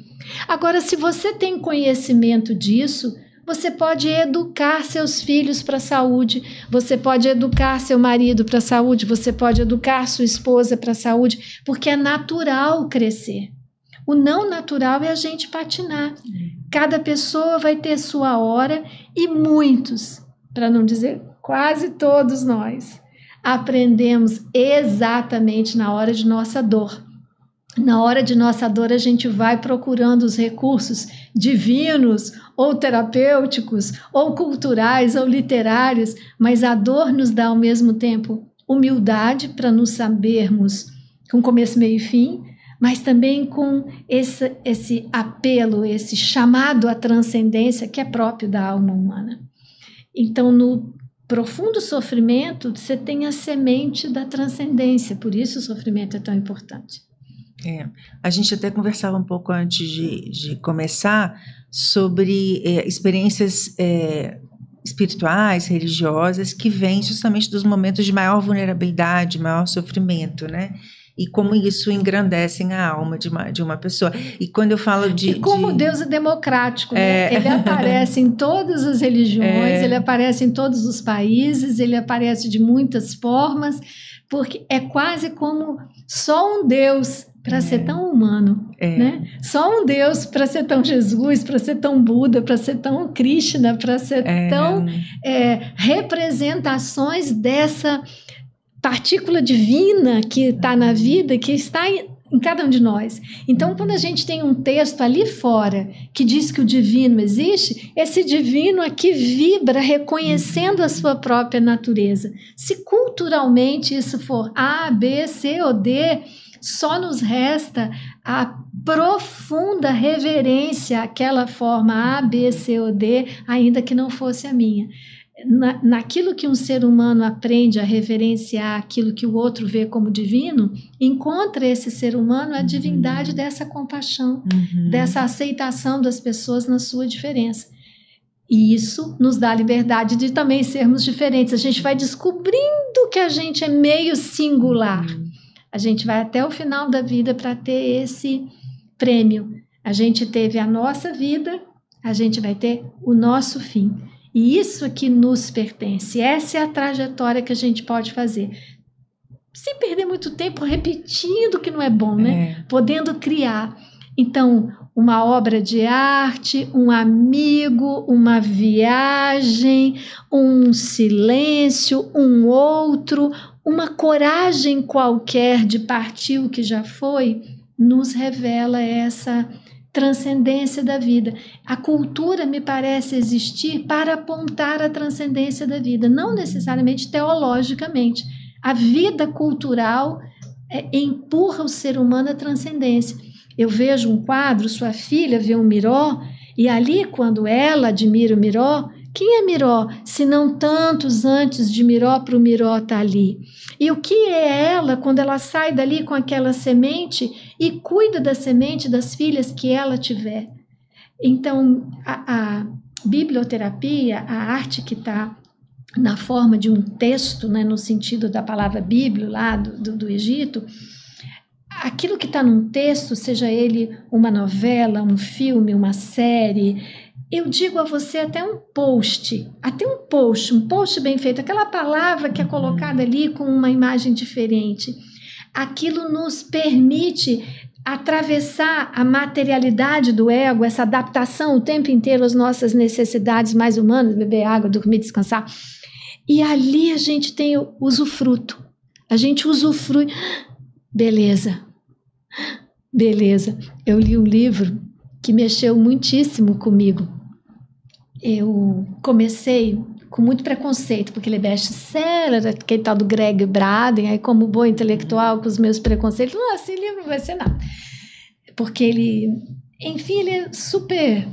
Agora, se você tem conhecimento disso, você pode educar seus filhos para a saúde, você pode educar seu marido para a saúde, você pode educar sua esposa para a saúde, porque é natural crescer. O não natural é a gente patinar. Cada pessoa vai ter sua hora e muitos, para não dizer quase todos nós, aprendemos exatamente na hora de nossa dor. Na hora de nossa dor, a gente vai procurando os recursos divinos, ou terapêuticos, ou culturais, ou literários, mas a dor nos dá ao mesmo tempo humildade para nos sabermos com começo, meio e fim, mas também com esse apelo, esse chamado à transcendência que é próprio da alma humana. Então, no profundo sofrimento, você tem a semente da transcendência, por isso o sofrimento é tão importante. A gente até conversava um pouco antes de começar sobre experiências espirituais, religiosas, que vêm justamente dos momentos de maior vulnerabilidade, maior sofrimento, né? E como isso engrandecem a alma de uma pessoa. E quando eu falo E como Deus é democrático, né? Ele aparece em todas as religiões, ele aparece em todos os países, ele aparece de muitas formas, porque é quase como só um Deus para ser tão humano, né? Só um Deus para ser tão Jesus, para ser tão Buda, para ser tão Krishna, para ser tão representações dessa partícula divina que está na vida, que está em cada um de nós. Então, quando a gente tem um texto ali fora que diz que o divino existe, esse divino aqui vibra reconhecendo a sua própria natureza. Se culturalmente isso for A, B, C ou D, só nos resta a profunda reverência àquela forma A, B, C ou D, ainda que não fosse a minha. Naquilo que um ser humano aprende a reverenciar aquilo que o outro vê como divino, encontra esse ser humano a divindade dessa compaixão, dessa aceitação das pessoas na sua diferença. E isso nos dá a liberdade de também sermos diferentes. A gente vai descobrindo que a gente é meio singular. A gente vai até o final da vida para ter esse prêmio. A gente teve a nossa vida, a gente vai ter o nosso fim. E isso aqui nos pertence. Essa é a trajetória que a gente pode fazer. Sem perder muito tempo repetindo o que não é bom, né? Podendo criar. Então, uma obra de arte, um amigo, uma viagem, um silêncio, um outro, uma coragem qualquer de partir o que já foi, nos revela essa transcendência da vida. A cultura me parece existir para apontar a transcendência da vida, não necessariamente teologicamente. A vida cultural empurra o ser humano à transcendência. Eu vejo um quadro, sua filha vê um Miró, e ali, quando ela admira o Miró, Quem é Miró? Se não tantos antes de Miró para o Miró estar ali. E o que é ela quando ela sai dali com aquela semente e cuida da semente das filhas que ela tiver? Então, a biblioterapia, a arte que está na forma de um texto, né, no sentido da palavra bíblio lá do Egito, aquilo que está num texto, seja ele uma novela, um filme, uma série, eu digo a você até um post bem feito, aquela palavra que é colocada ali com uma imagem diferente, aquilo nos permite atravessar a materialidade do ego, essa adaptação o tempo inteiro às nossas necessidades mais humanas, beber água, dormir, descansar. E ali a gente tem o usufruto. A gente usufrui. Beleza. Eu li um livro que mexeu muitíssimo comigo. Eu comecei com muito preconceito, porque ele é best-seller, aquele tal do Greg Braden, aí como boa intelectual, com os meus preconceitos, esse livro não vai ser nada. Porque ele, enfim, ele é super...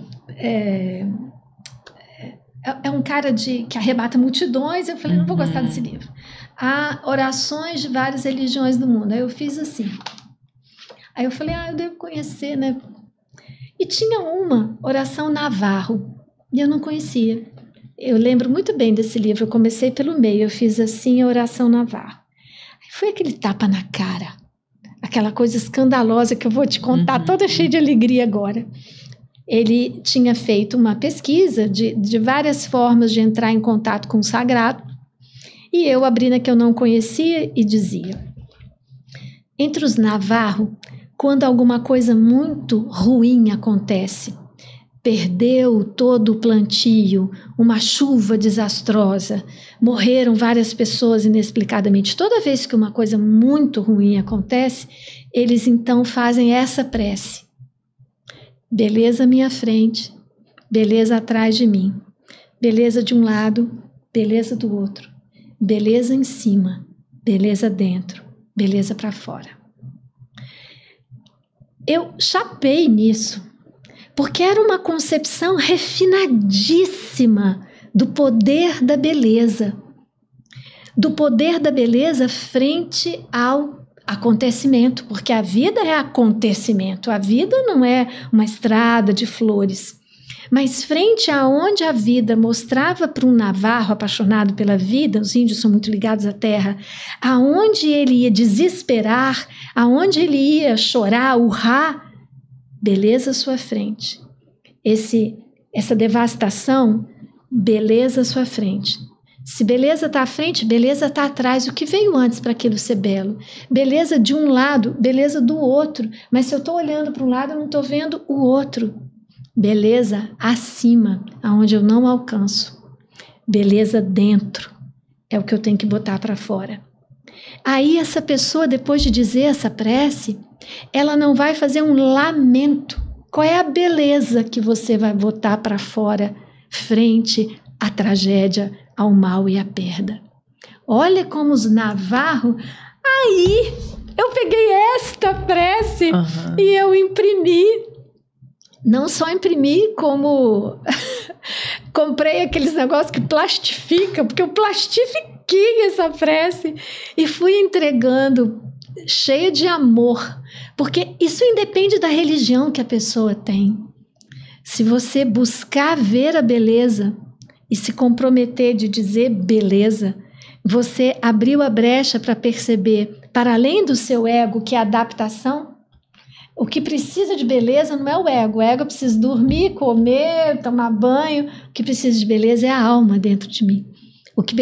É um cara que arrebata multidões. Eu falei, não vou gostar desse livro. Há orações de várias religiões do mundo. Aí eu fiz assim. Aí eu falei, eu devo conhecer, né? E tinha uma oração navarro, e eu não conhecia. Eu lembro muito bem desse livro. Eu comecei pelo meio, eu fiz assim a oração navarro. Aí foi aquele tapa na cara, aquela coisa escandalosa que eu vou te contar, toda cheia de alegria agora. Ele tinha feito uma pesquisa de várias formas de entrar em contato com o sagrado, e eu abri na que eu não conhecia e dizia: entre os navarro, quando alguma coisa muito ruim acontece, perdeu todo o plantio, uma chuva desastrosa, morreram várias pessoas inexplicadamente. Toda vez que uma coisa muito ruim acontece, eles então fazem essa prece: beleza à minha frente, beleza atrás de mim, beleza de um lado, beleza do outro, beleza em cima, beleza dentro, beleza para fora. Eu chapei nisso, porque era uma concepção refinadíssima do poder da beleza frente ao acontecimento, porque a vida é acontecimento, a vida não é uma estrada de flores, mas frente a onde a vida mostrava para um navarro apaixonado pela vida, os índios são muito ligados à terra, aonde ele ia desesperar, aonde ele ia chorar, urrar, beleza à sua frente. Essa devastação, beleza à sua frente. Se beleza está à frente, beleza está atrás. O que veio antes para aquilo ser belo? Beleza de um lado, beleza do outro. Mas se eu estou olhando para um lado, eu não estou vendo o outro. Beleza acima, aonde eu não alcanço. Beleza dentro, é o que eu tenho que botar para fora. Aí essa pessoa, depois de dizer essa prece, ela não vai fazer um lamento. Qual é a beleza que você vai botar para fora frente à tragédia, ao mal e à perda? Olha como os navarros... Aí eu peguei esta prece e eu imprimi. Não só imprimi, como comprei aqueles negócios que plastifica, porque eu plastifiquei essa prece e fui entregando cheia de amor, porque isso independe da religião que a pessoa tem. Se você buscar ver a beleza e se comprometer de dizer beleza, você abriu a brecha para perceber, para além do seu ego, que é a adaptação. O que precisa de beleza não é o ego precisa dormir, comer, tomar banho. O que precisa de beleza é a alma dentro de mim. O que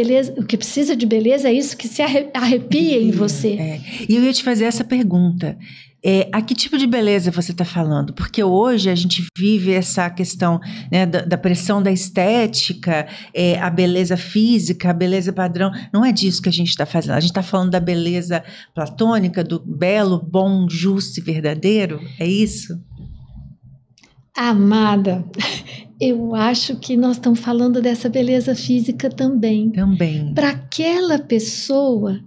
precisa de beleza é isso que se arrepia em você. E eu ia te fazer essa pergunta. A que tipo de beleza você está falando? Porque hoje a gente vive essa questão, né, da pressão da estética, a beleza física, a beleza padrão. Não é disso que a gente está fazendo. A gente está falando da beleza platônica, do belo, bom, justo e verdadeiro. É isso? Amada, eu acho que nós estamos falando dessa beleza física também. Também. Para aquela pessoa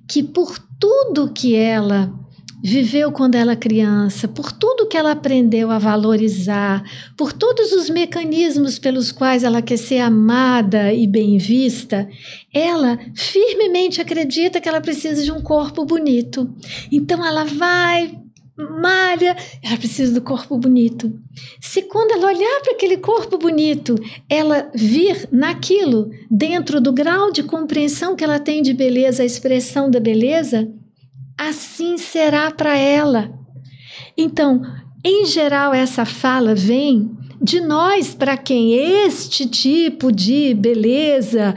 que por tudo que ela viveu quando ela criança, por tudo que ela aprendeu a valorizar, por todos os mecanismos pelos quais ela quer ser amada e bem vista, ela firmemente acredita que ela precisa de um corpo bonito. Então ela vai, malha, ela precisa do corpo bonito. Se quando ela olhar para aquele corpo bonito, ela vir naquilo, dentro do grau de compreensão que ela tem de beleza, a expressão da beleza, assim será para ela. Então, em geral, essa fala vem de nós para quem este tipo de beleza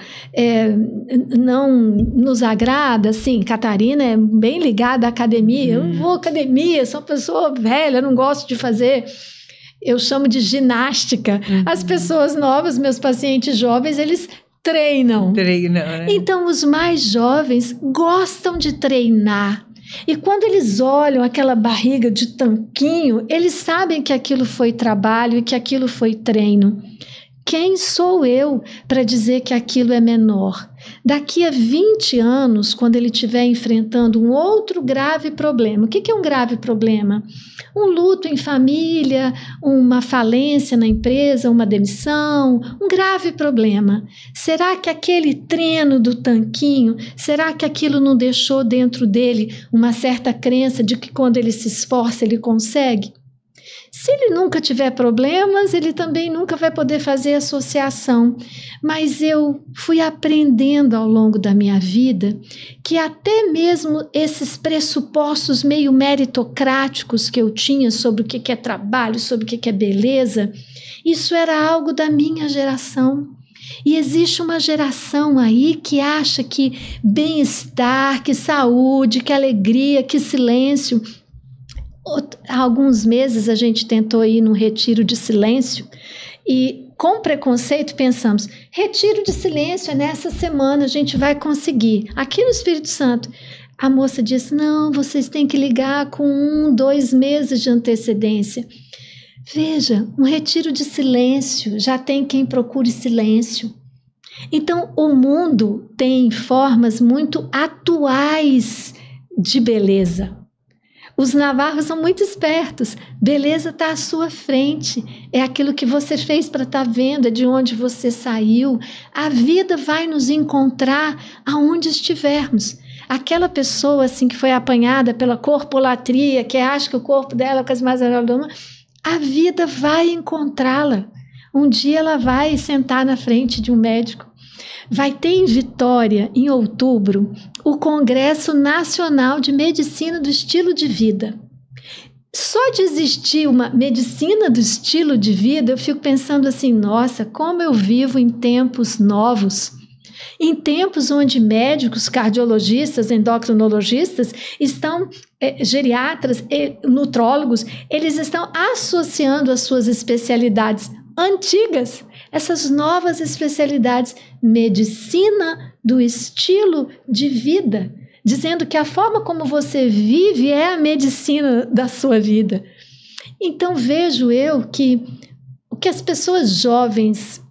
não nos agrada. Assim, Catarina é bem ligada à academia. Eu não vou à academia, sou uma pessoa velha, não gosto de fazer. Eu chamo de ginástica. As pessoas novas, meus pacientes jovens, eles treinam. Né? Então, os mais jovens gostam de treinar. E quando eles olham aquela barriga de tanquinho, eles sabem que aquilo foi trabalho e que aquilo foi treino. Quem sou eu para dizer que aquilo é menor? Daqui a 20 anos, quando ele estiver enfrentando um outro grave problema. O que é um grave problema? Um luto em família, uma falência na empresa, uma demissão, um grave problema. Será que aquele treino do tanquinho, será que aquilo não deixou dentro dele uma certa crença de que quando ele se esforça, ele consegue? Se ele nunca tiver problemas, ele também nunca vai poder fazer associação. Mas eu fui aprendendo ao longo da minha vida que até mesmo esses pressupostos meio meritocráticos que eu tinha sobre o que é trabalho, sobre o que é beleza, isso era algo da minha geração. E existe uma geração aí que acha que bem-estar, que saúde, que alegria, que silêncio. Há alguns meses a gente tentou ir num retiro de silêncio e com preconceito pensamos, retiro de silêncio é nessa semana, a gente vai conseguir. Aqui no Espírito Santo, a moça disse, não, vocês têm que ligar com 1, 2 meses de antecedência. Veja, um retiro de silêncio, já tem quem procure silêncio. Então, o mundo tem formas muito atuais de beleza. Os navarros são muito espertos. Beleza está à sua frente. É aquilo que você fez para estar vendo, é de onde você saiu. A vida vai nos encontrar aonde estivermos. Aquela pessoa assim que foi apanhada pela corpolatria, que acha que o corpo dela é a coisa mais agradável, a vida vai encontrá-la. Um dia ela vai sentar na frente de um médico. Vai ter em Vitória, em outubro, o Congresso Nacional de Medicina do Estilo de Vida. Só de existir uma medicina do estilo de vida, eu fico pensando assim, nossa, como eu vivo em tempos novos. Em tempos onde médicos, cardiologistas, endocrinologistas estão, geriatras, nutrólogos, eles estão associando as suas especialidades antigas, essas novas especialidades, medicina do estilo de vida, dizendo que a forma como você vive é a medicina da sua vida. Então vejo eu que o que as pessoas jovens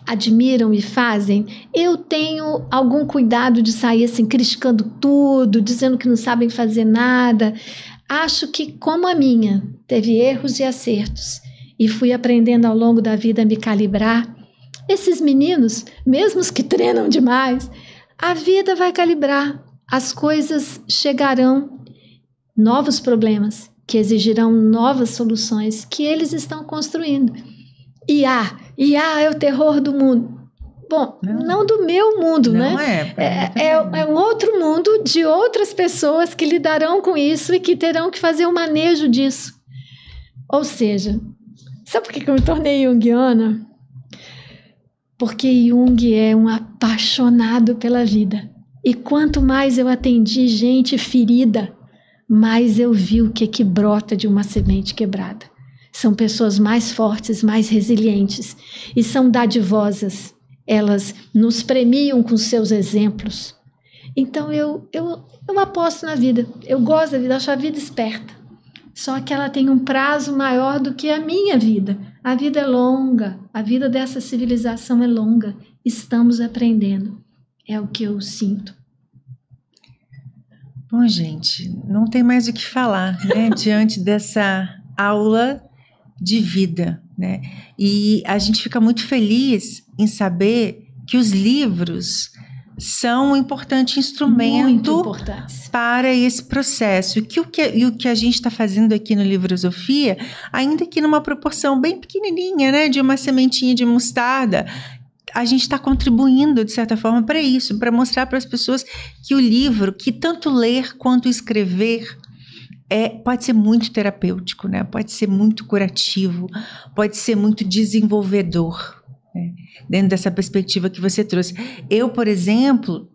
admiram e fazem, eu tenho algum cuidado de sair assim, criticando tudo, dizendo que não sabem fazer nada. Acho que, como a minha, teve erros e acertos, e fui aprendendo ao longo da vida a me calibrar. Esses meninos, mesmo os que treinam demais, a vida vai calibrar. As coisas chegarão, novos problemas que exigirão novas soluções que eles estão construindo. IA é o terror do mundo. Bom, não do meu mundo, não, né? É um outro mundo de outras pessoas que lidarão com isso e que terão que fazer o manejo disso. Ou seja, sabe por que eu me tornei junguiana? Porque Jung é um apaixonado pela vida. E quanto mais eu atendi gente ferida, mais eu vi o que brota de uma semente quebrada. São pessoas mais fortes, mais resilientes e são dadivosas. Elas nos premiam com seus exemplos. Então eu aposto na vida. Eu gosto da vida, acho a vida esperta. Só que ela tem um prazo maior do que a minha vida. A vida é longa, a vida dessa civilização é longa. Estamos aprendendo. É o que eu sinto. Bom, gente, não tem mais o que falar, né? Diante dessa aula de vida, né? E a gente fica muito feliz em saber que os livros são um importante instrumento para esse processo. E o que a gente está fazendo aqui no Livrosofia, ainda que numa proporção bem pequenininha, né, de uma sementinha de mostarda, a gente está contribuindo, de certa forma, para isso, para mostrar para as pessoas que o livro, que tanto ler quanto escrever, pode ser muito terapêutico, né? Pode ser muito curativo, pode ser muito desenvolvedor. Dentro dessa perspectiva que você trouxe. Eu, por exemplo,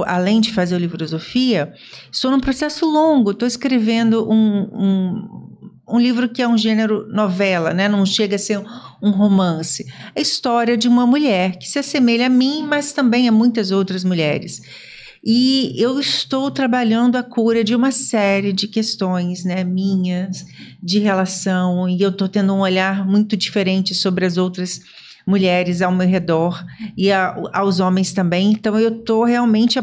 além de fazer o Livrosofia, estou num processo longo, estou escrevendo um livro que é um gênero novela, né? Não chega a ser um romance. É a história de uma mulher que se assemelha a mim, mas também a muitas outras mulheres. E eu estou trabalhando a cura de uma série de questões, né, minhas, de relação, e eu estou tendo um olhar muito diferente sobre as outras mulheres ao meu redor e aos homens também. Então eu estou realmente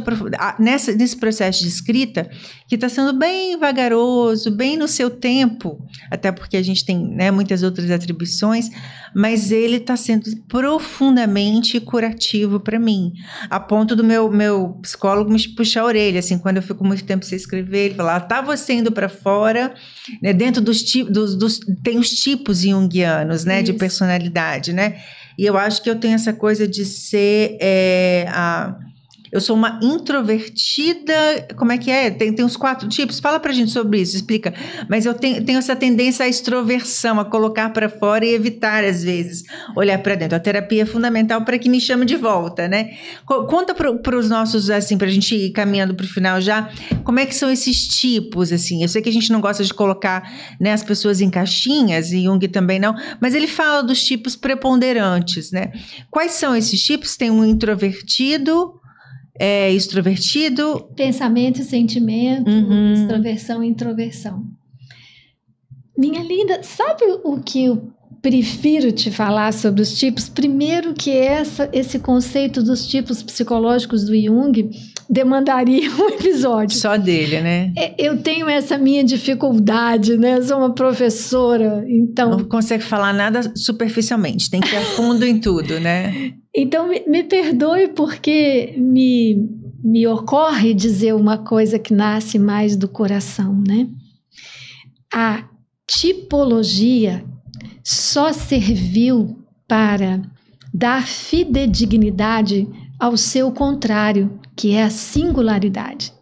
nesse processo de escrita, que está sendo bem vagaroso, bem no seu tempo, até porque a gente tem, né, muitas outras atribuições, mas ele está sendo profundamente curativo para mim, a ponto do meu psicólogo me puxar a orelha, assim, quando eu fico muito tempo sem escrever, ele fala, tá você indo para fora, né, dentro dos tipos, tem os tipos junguianos, né, de personalidade, né? E eu acho que eu tenho essa coisa de ser... eu sou uma introvertida... Como é que é? Tem uns 4 tipos. Fala pra gente sobre isso, explica. Mas eu tenho essa tendência à extroversão, a colocar para fora e evitar, às vezes, olhar para dentro. A terapia é fundamental para que me chame de volta, né? Conta para os nossos, assim, pra gente ir caminhando para o final já, como é que são esses tipos, assim? Eu sei que a gente não gosta de colocar, né, as pessoas em caixinhas, e Jung também não, mas ele fala dos tipos preponderantes, né? Quais são esses tipos? Tem um introvertido... extrovertido. Pensamento e sentimento, extroversão e introversão. Minha linda, sabe o que eu prefiro te falar sobre os tipos? Primeiro que esse conceito dos tipos psicológicos do Jung demandaria um episódio. Só dele, né? Eu tenho essa minha dificuldade, né? Eu sou uma professora, então... Não consegue falar nada superficialmente, tem que ir a fundo em tudo, né? Então, me perdoe porque me ocorre dizer uma coisa que nasce mais do coração, né? A tipologia só serviu para dar fidedignidade ao seu contrário, que é a singularidade.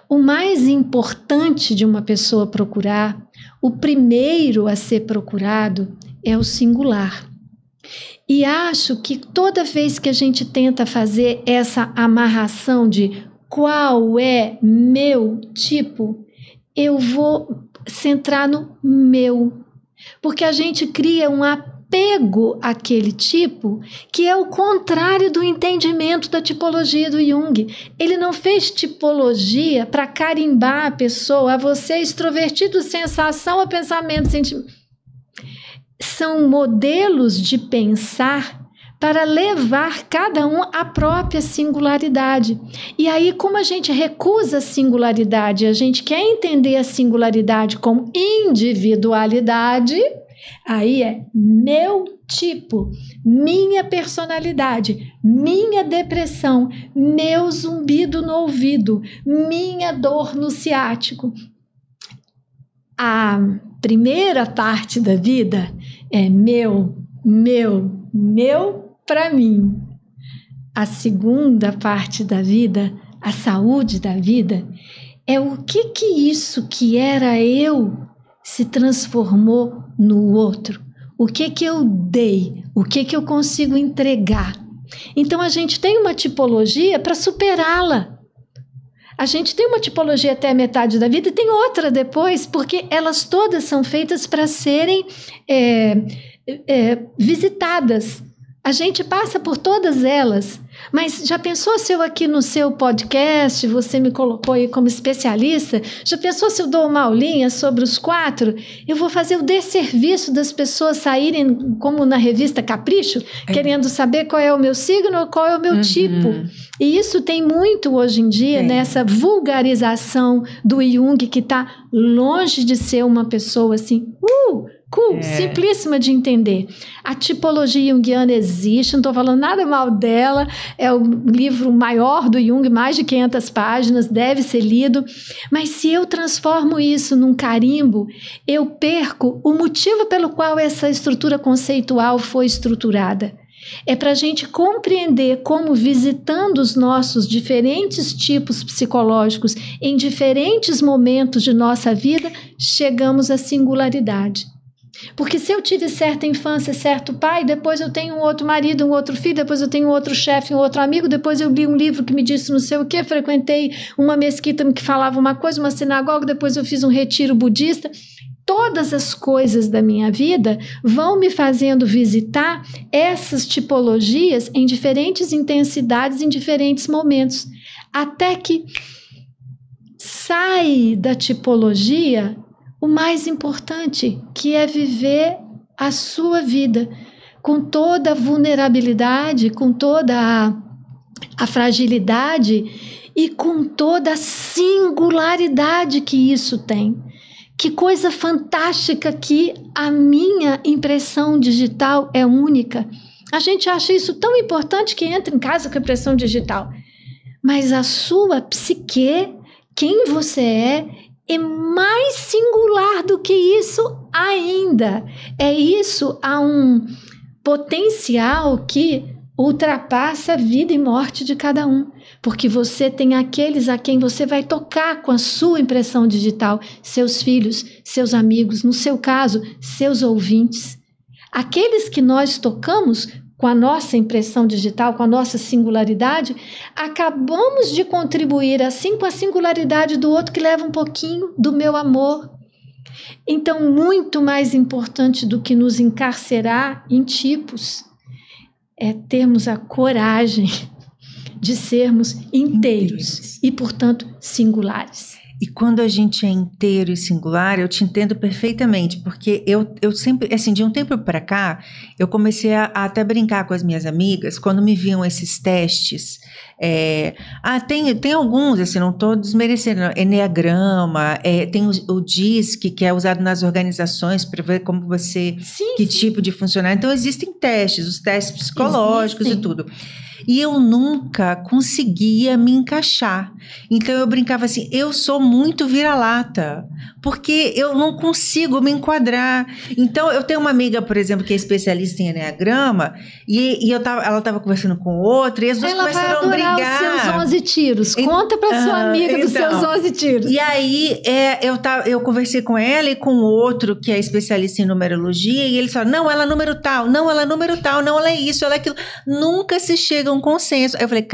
O mais importante de uma pessoa procurar, o primeiro a ser procurado, é o singular. E acho que toda vez que a gente tenta fazer essa amarração de qual é meu tipo, eu vou centrar no meu. Porque a gente cria um apego àquele tipo que é o contrário do entendimento da tipologia do Jung. Ele não fez tipologia para carimbar a pessoa, a você extrovertido, sensação, a pensamento, sentimento. São modelos de pensar para levar cada um à própria singularidade. E aí, como a gente recusa a singularidade, a gente quer entender a singularidade como individualidade, aí é meu tipo, minha personalidade, minha depressão, meu zumbido no ouvido, minha dor no ciático. A primeira parte da vida é meu para mim. A segunda parte da vida, a saúde da vida, é o que isso que era eu se transformou no outro. O que eu dei, o que eu consigo entregar. Então a gente tem uma tipologia para superá-la. A gente tem uma tipologia até a metade da vida e tem outra depois, porque elas todas são feitas para serem visitadas, A gente passa por todas elas, mas já pensou se eu aqui no seu podcast, você me colocou aí como especialista, já pensou se eu dou uma aulinha sobre os 4? Eu vou fazer o desserviço das pessoas saírem, como na revista Capricho, querendo saber qual é o meu signo ou qual é o meu tipo. E isso tem muito hoje em dia nessa vulgarização do Jung, que está longe de ser uma pessoa assim, cool, simplíssima de entender. A tipologia junguiana existe, não estou falando nada mal dela, é o livro maior do Jung, mais de 500 páginas, deve ser lido, mas se eu transformo isso num carimbo, eu perco o motivo pelo qual essa estrutura conceitual foi estruturada. É para a gente compreender como, visitando os nossos diferentes tipos psicológicos em diferentes momentos de nossa vida, chegamos à singularidade. Porque se eu tive certa infância, certo pai, depois eu tenho um outro marido, um outro filho, depois eu tenho um outro chefe, um outro amigo, depois eu li um livro que me disse não sei o quê, frequentei uma mesquita que falava uma coisa, uma sinagoga, depois eu fiz um retiro budista. Todas as coisas da minha vida vão me fazendo visitar essas tipologias em diferentes intensidades, em diferentes momentos, até que sai da tipologia o mais importante, que é viver a sua vida com toda a vulnerabilidade, com toda a fragilidade e com toda a singularidade que isso tem. Que coisa fantástica que a minha impressão digital é única. A gente acha isso tão importante que entra em casa com a impressão digital. Mas a sua psique, quem você é mais singular do que isso ainda. É isso, há um potencial que ultrapassa a vida e morte de cada um. Porque você tem aqueles a quem você vai tocar com a sua impressão digital, seus filhos, seus amigos, no seu caso, seus ouvintes. Aqueles que nós tocamos com a nossa impressão digital, com a nossa singularidade, acabamos de contribuir assim com a singularidade do outro que leva um pouquinho do meu amor. Então, muito mais importante do que nos encarcerar em tipos é termos a coragem de sermos inteiros e, portanto, singulares. E quando a gente é inteiro e singular, eu te entendo perfeitamente, porque eu sempre, assim, de um tempo para cá, eu comecei a até brincar com as minhas amigas, quando me viam esses testes, tem alguns, assim, não estou desmerecendo, Eneagrama, tem o DISC, que é usado nas organizações para ver como você, que tipo de funcionário, então existem testes, os testes psicológicos e tudo. E eu nunca conseguia me encaixar. Então eu brincava assim, eu sou muito vira-lata, porque eu não consigo me enquadrar. Então eu tenho uma amiga, por exemplo, que é especialista em Eneagrama, e ela estava conversando com outra, e as duas começaram a brigar. Ela vai adorar os seus 11 tiros. Conta para sua amiga dos seus 11 tiros. E aí eu conversei com ela e com outro que é especialista em numerologia, e eles falaram, não, ela é número tal, não, ela é número tal, não, ela é isso, ela é aquilo. Nunca se chega a um consenso. Aí eu falei,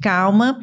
calma,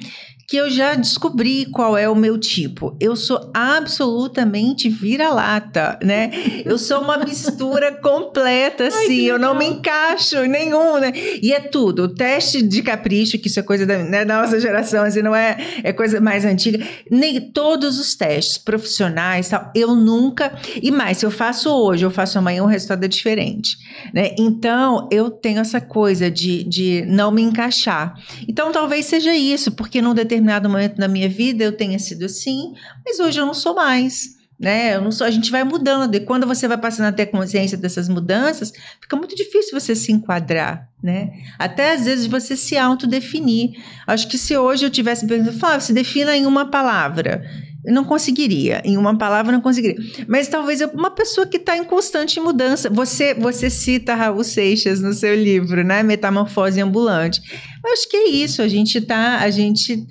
que eu já descobri qual é o meu tipo. Eu sou absolutamente vira-lata, né? Eu sou uma mistura completa, assim, eu não me encaixo em nenhum, né? E é tudo, o teste de capricho, que isso é coisa da nossa geração, assim, não é coisa mais antiga, nem todos os testes profissionais, tal, eu nunca, e mais, se eu faço hoje, eu faço amanhã, o resultado é diferente, né? Então, eu tenho essa coisa de não me encaixar. Então, talvez seja isso, porque num determinado momento da minha vida eu tenha sido assim, mas hoje eu não sou mais, né? Eu não sou, a gente vai mudando, e quando você vai passando a ter consciência dessas mudanças, fica muito difícil você se enquadrar, né? Até às vezes você se autodefinir. Acho que se hoje eu tivesse perguntado, Flávia, se defina em uma palavra, eu não conseguiria, em uma palavra eu não conseguiria, mas talvez uma pessoa que está em constante mudança. Você cita Raul Seixas no seu livro, né? Metamorfose ambulante. Eu acho que é isso, a gente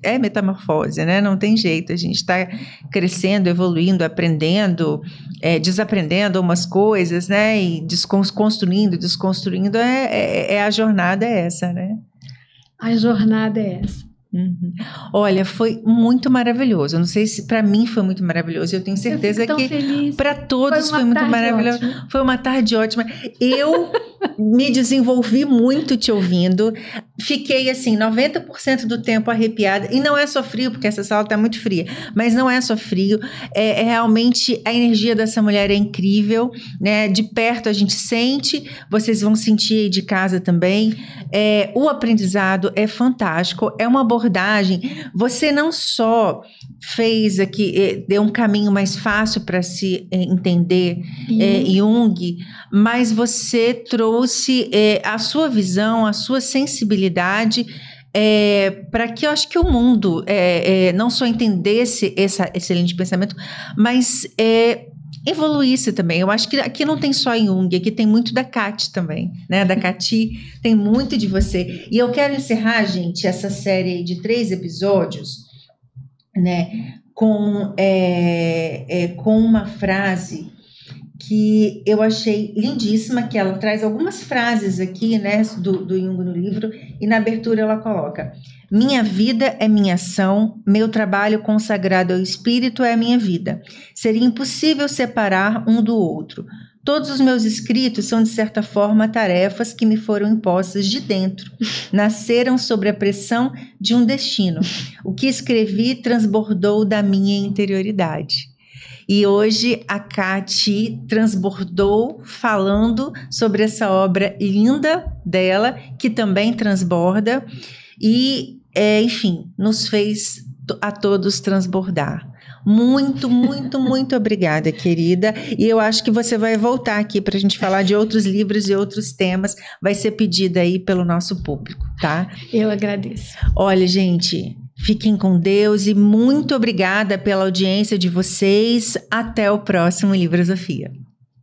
é metamorfose, né? Não tem jeito, a gente está crescendo, evoluindo, aprendendo, desaprendendo umas coisas, né? E desconstruindo, a jornada é essa, né? A jornada é essa. Uhum. Olha, foi muito maravilhoso. Eu não sei se para mim foi muito maravilhoso. Eu tenho certeza que para todos foi muito maravilhoso. Ótima. Foi uma tarde ótima. Eu me desenvolvi muito te ouvindo. Fiquei assim 90% do tempo arrepiada. E não é só frio, porque essa sala está muito fria. Mas não é só frio. É realmente a energia dessa mulher é incrível, né? De perto a gente sente. Vocês vão sentir aí de casa também. O aprendizado é fantástico. É uma abordagem, você não só fez aqui, deu um caminho mais fácil para se entender Jung, mas você trouxe a sua visão, a sua sensibilidade para que eu acho que o mundo não só entendesse esse excelente pensamento, mas evoluísse também. Eu acho que aqui não tem só Jung, aqui tem muito da Cati também, né? Da Cati tem muito de você. E eu quero encerrar, gente, essa série de 3 episódios, né? Com uma frase que eu achei lindíssima, que ela traz algumas frases aqui, né? Do Jung no livro, e na abertura ela coloca: minha vida é minha ação, meu trabalho consagrado ao espírito é a minha vida. Seria impossível separar um do outro. Todos os meus escritos são, de certa forma, tarefas que me foram impostas de dentro. Nasceram sob a pressão de um destino. O que escrevi transbordou da minha interioridade. E hoje a Cati transbordou falando sobre essa obra linda dela, que também transborda. E, enfim, nos fez a todos transbordar. Muito, muito, muito obrigada, querida. E eu acho que você vai voltar aqui para a gente falar de outros livros e outros temas. Vai ser pedida aí pelo nosso público, tá? Eu agradeço. Olha, gente, fiquem com Deus e muito obrigada pela audiência de vocês. Até o próximo Livrosofia.